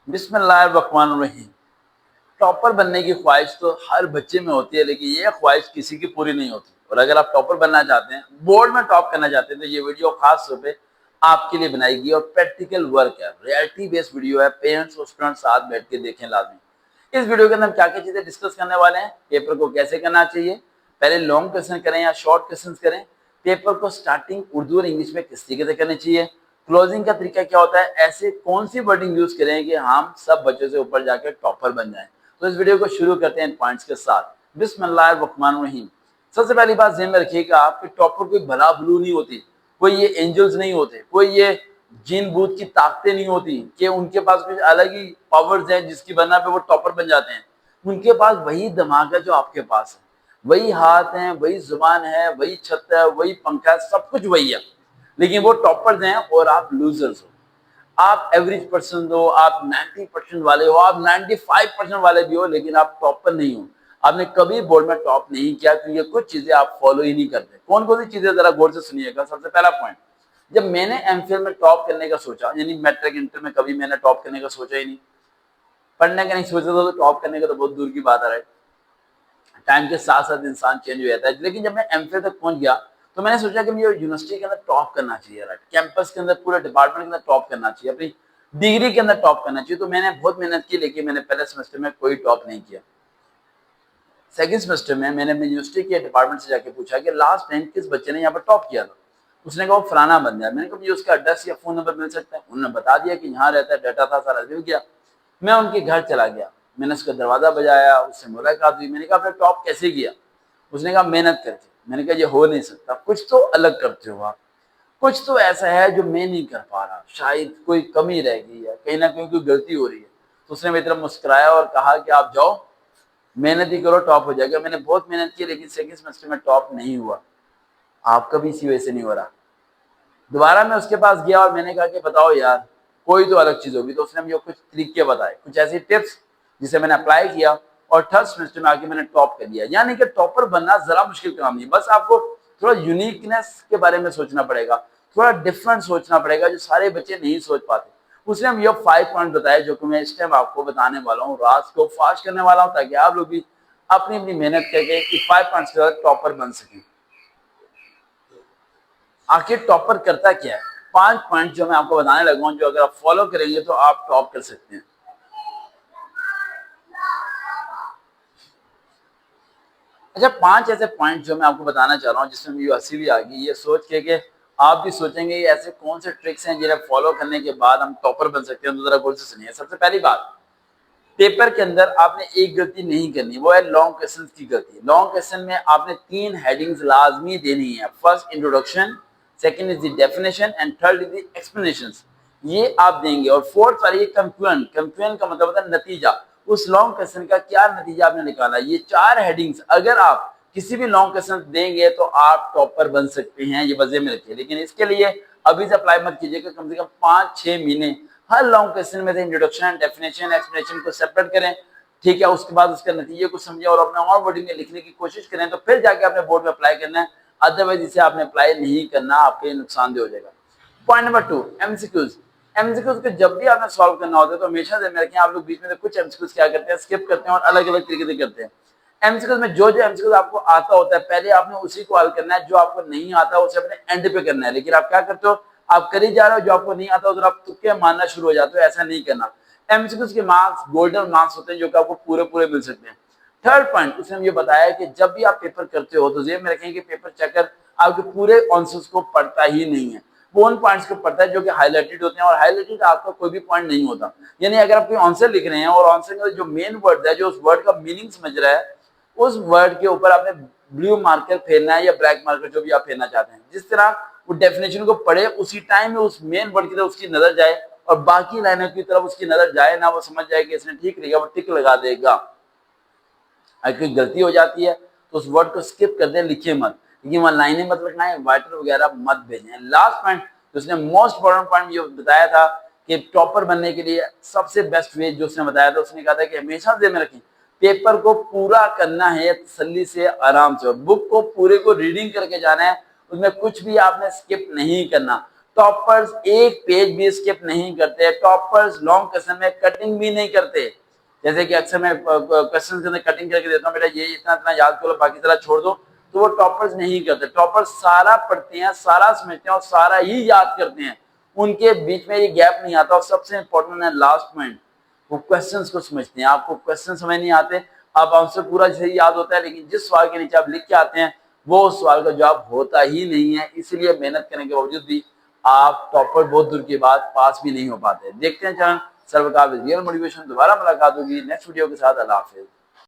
बिस्मिल्लाहिर्रहमानिर्रहीम। टॉपर बनने की ख्वाहिश तो हर बच्चे में होती है, लेकिन ये ख्वाहिश किसी की पूरी नहीं होती। और अगर आप टॉपर बनना चाहते हैं, बोर्ड में टॉप करना चाहते हैं, तो ये वीडियो खास तौर पे आपके लिए बनाई गई और प्रैक्टिकल वर्क है, रियलिटी बेस्ड वीडियो है। पेरेंट्स और स्टूडेंट्स साथ बैठ के देखें लाजमी। इस वीडियो के अंदर हम क्या क्या चीजें डिस्कस करने वाले हैं, पेपर को कैसे करना चाहिए, पहले लॉन्ग क्वेश्चन करें या शॉर्ट क्वेश्चन करें, पेपर को स्टार्टिंग उर्दू और इंग्लिश में किस तरीके से करनी चाहिए, क्लोजिंग का तरीका क्या होता है, ऐसे कौन सी वर्डिंग यूज करें कि हम सब बच्चों से ऊपर जाकर टॉपर बन जाएं। तो इस वीडियो को शुरू करते हैं इन पॉइंट्स के साथ। बिस्मिल्लाहिर्रहमानिर्रहीम। सबसे पहली बात ध्यान में रखिएगा, आपके टॉपर कोई भला भलू नहीं होती, कोई ये एंजल्स नहीं होते, कोई ये जिन भूत की ताकतें नहीं होती कि उनके पास कुछ अलग ही पावर्स हैं जिसकी बना पे वो टॉपर बन जाते हैं। उनके पास वही दिमाग है जो आपके पास है, वही हाथ है, वही जुबान है, वही छत है, वही पंखा है, सब कुछ वही है। लेकिन वो टॉपर्स हैं और आप लूजर्स हो। आप एवरेज पर्सन हो, आप 90% वाले हो, आप 95% वाले भी हो, लेकिन आप टॉपर नहीं हो। आपने कभी बोर्ड में टॉप नहीं किया क्योंकि कुछ चीजें आप फॉलो ही नहीं करते। कौन कौन सी चीजें, जरा गौर से सुनिएगा। सबसे पहला पॉइंट, जब मैंने एमफिल में टॉप करने का सोचा, यानी मैट्रिक इंटर में कभी मैंने टॉप करने का सोचा ही नहीं, पढ़ने का नहीं सोचा था, तो टॉप करने का तो बहुत दूर की बात है। टाइम के साथ साथ इंसान चेंज हो जाता है। लेकिन जब मैं एमफिल तक पहुंच गया तो मैंने सोचा कि मुझे यूनिवर्सिटी के अंदर टॉप करना चाहिए, राइट, कैंपस के अंदर, पूरे डिपार्टमेंट के अंदर टॉप करना चाहिए, अपनी डिग्री के अंदर टॉप करना चाहिए। तो मैंने बहुत मेहनत की, लेकिन मैंने पहले सेमेस्टर में कोई टॉप नहीं किया। सेकंड सेमेस्टर में मैंने अपनी यूनिवर्सिटी के डिपार्टमेंट से जाके पूछा कि लास्ट टाइम किस बच्चे ने यहाँ पर टॉप किया था। उसने कहा वो फलाना बन गया। मैंने कहा मुझे उसका एड्रेस या फोन नंबर मिल सकता है। उन्होंने बता दिया कि यहाँ रहता है, डाटा था, सारा दे गया। मैं उनके घर चला गया, मैंने उसका दरवाजा बजाया, उससे मुलाकात हुई। मैंने कहा आपने टॉप कैसे किया? उसने कहा मेहनत करके। मैंने कहा ये हो नहीं सकता, कुछ तो अलग करते हो आप, कुछ तो ऐसा है जो मैं नहीं कर पा रहा, शायद कोई कमी रह गई है, कहीं ना कहीं कोई गलती हो रही है। तो उसने मेरी तरफ मुस्कुराया और कहा कि आप जाओ, मेहनत ही करो, टॉप हो जाएगा। मैंने बहुत मेहनत की, लेकिन सेकंड सेमेस्टर में टॉप नहीं हुआ। आपका भी इसी वजह से नहीं हो रहा। दोबारा मैं उसके पास गया और मैंने कहा कि बताओ यार, कोई तो अलग चीज होगी। तो उसने मुझे कुछ तरीके बताए, कुछ ऐसी टिप्स जिसे मैंने अप्लाई किया और थर्ड सेमेस्टर में आके मैंने टॉप कर दिया। यानी कि टॉपर बनना जरा मुश्किल काम नहीं, बस आपको थोड़ा यूनिकनेस के बारे में सोचना पड़ेगा, थोड़ा डिफरेंट सोचना पड़ेगा, जो सारे बच्चे नहीं सोच पाते। उसने हम ये 5 पॉइंट बताए जो कि मैं इस टाइम आपको बताने वाला हूँ, रात को फास्ट करने वाला हूँ, ताकि आप लोग भी अपनी अपनी मेहनत करके 5 पॉइंट्स के बाद टॉपर बन सकें। आखिर टॉपर करता क्या है? 5 पॉइंट जो मैं आपको बताने लगा हूं, जो अगर आप फॉलो करेंगे तो आप टॉप कर सकते हैं। अच्छा, 5 ऐसे पॉइंट जो मैं आपको बताना चाह रहा हूँ, जिसमें मुझे हंसी भी आ गई, ये सोच के कि आप भी सोचेंगे ये ऐसे कौन से ट्रिक्स हैं जिन्हें फॉलो करने के बाद हम टॉपर बन सकते हैं। तो जरा गौर से सुनिए। सबसे पहली बात, पेपर के अंदर आपने एक गलती नहीं करनी, वो है लॉन्ग क्वेश्चन की गलती। लॉन्ग क्वेश्चन में आपने 3 हेडिंग्स लाजमी देनी है। First introduction, second is the definition and third is the explanations. ये आप देंगे। और फोर्थ वाली कंक्लूजन, कंक्लूजन का मतलब होता है नतीजा। उस लॉन्ग क्वेश्चन का क्या नतीजा आपने निकाला, ये 4 हेडिंग्स अगर आप किसी भी लॉन्ग क्वेश्चन देंगे तो आप टॉपर बन सकते हैं। ये वजह में रखिए, लेकिन इसके लिए अभी से अप्लाई मत कीजिएगा। कम से कम 5-6 महीने हर लॉन्ग क्वेश्चन में से इंट्रोडक्शन, डेफिनेशन, एक्सप्लेनेशन को सेपरेट करें, ठीक है। उसके बाद उसके नतीजे को समझें और अपने और वर्डिंग में लिखने की कोशिश करें, तो फिर जाके अपने बोर्ड में अप्लाई करना है। अदरवाइज इसे आपने अप्लाई नहीं करना, आपके लिए नुकसानदेह हो जाएगा। Point number 2, MCQs. एमसीक्यूज को जब भी आपने सॉल्व करना होता है तो हमेशा ध्यान में रखें, आप लोग बीच में कुछ एमसीक्यूज क्या करते हैं, स्किप करते हैं और अलग अलग तरीके से करते हैं। एमसीक्यूज में जो जो एमसीक्यूज आपको आता होता है, पहले आपने उसी को हल करना है। जो आपको नहीं आता उसे अपने एंड पे करना है। लेकिन आप क्या करते हो, आप कर ही जा रहे हो, जो आपको नहीं आता उधर आप तुक्के मारना शुरू हो जाते हो। ऐसा नहीं करना। एमसीक्यूज के मार्क्स गोल्डन मार्क्स होते हैं, जो कि आपको पूरे पूरे मिल सकते हैं। थर्ड पॉइंट, उसने मुझे बताया कि जब भी आप पेपर करते हो तो जेब में रखें कि पेपर चेकर आपके पूरे आंसर्स को पढ़ता ही नहीं है, वो उन पॉइंट्स को पढ़ता है जो कि हाईलाइटेड होते हैं। और हाईलाइटेड आपका कोई भी पॉइंट नहीं होता। यानी अगर आप कोई आंसर लिख रहे हैं और आंसर का जो मेन वर्ड है, जो उस वर्ड का मीनिंग समझ रहा है, उस वर्ड के ऊपर आपने ब्लू मार्कर फेरना है या ब्लैक मार्कर, जो भी आप फेरना चाहते हैं। जिस तरह वो डेफिनेशन को पढ़े, उसी टाइम में उस मेन वर्ड की तरफ उसकी नजर जाए और बाकी लाइनों की तरफ उसकी नजर जाए ना, वो समझ जाए कि इसने ठीक लिखा, वो टिक लगा देगा। अगर कोई गलती हो जाती है तो उस वर्ड को स्किप कर दें, लिखिए मत, क्योंकि वहां लाइनें मत लिखना है, वाइटर वगैरह मत भेजें। लास्ट पॉइंट, उसने मोस्ट इंपॉर्टेंट पॉइंट ये बताया था कि टॉपर बनने के लिए सबसे बेस्ट वे जो उसने बताया था, उसने कहा था कि हमेशा ध्यान में रखें, पेपर को पूरा करना है तसल्ली से, आराम से, और बुक को पूरे को रीडिंग करके जाना है। उसमें कुछ भी आपने स्किप नहीं करना। टॉपर्स एक पेज भी स्किप नहीं करते, टॉपर्स लॉन्ग क्वेश्चन में कटिंग भी नहीं करते। जैसे कि अक्सर मैं क्वेश्चन के अंदर कटिंग करके देता हूँ, बेटा ये इतना इतना याद करो, बाकी सारा छोड़ दो, तो वो टॉपर्स नहीं करते। टॉपर्स सारा पढ़ते हैं, सारा समझते हैं और सारा ही याद करते हैं, उनके बीच में ये गैप नहीं आता। और सबसे इंपॉर्टेंट है लास्ट पॉइंट, वो क्वेश्चंस को समझते हैं। आपको क्वेश्चन समझ नहीं आते, आप आंसर पूरा सही याद होता है, लेकिन जिस सवाल के नीचे आप लिख के आते हैं वो उस सवाल का जवाब होता ही नहीं है। इसलिए मेहनत करने के बावजूद भी आप टॉपर बहुत दूर की बात पास भी नहीं हो पाते। देखते हैं चैनल सर्वकार विद रियल मोटिवेशन। दोबारा मुलाकात होगी नेक्स्ट वीडियो के साथ। अल्लाह हाफिज।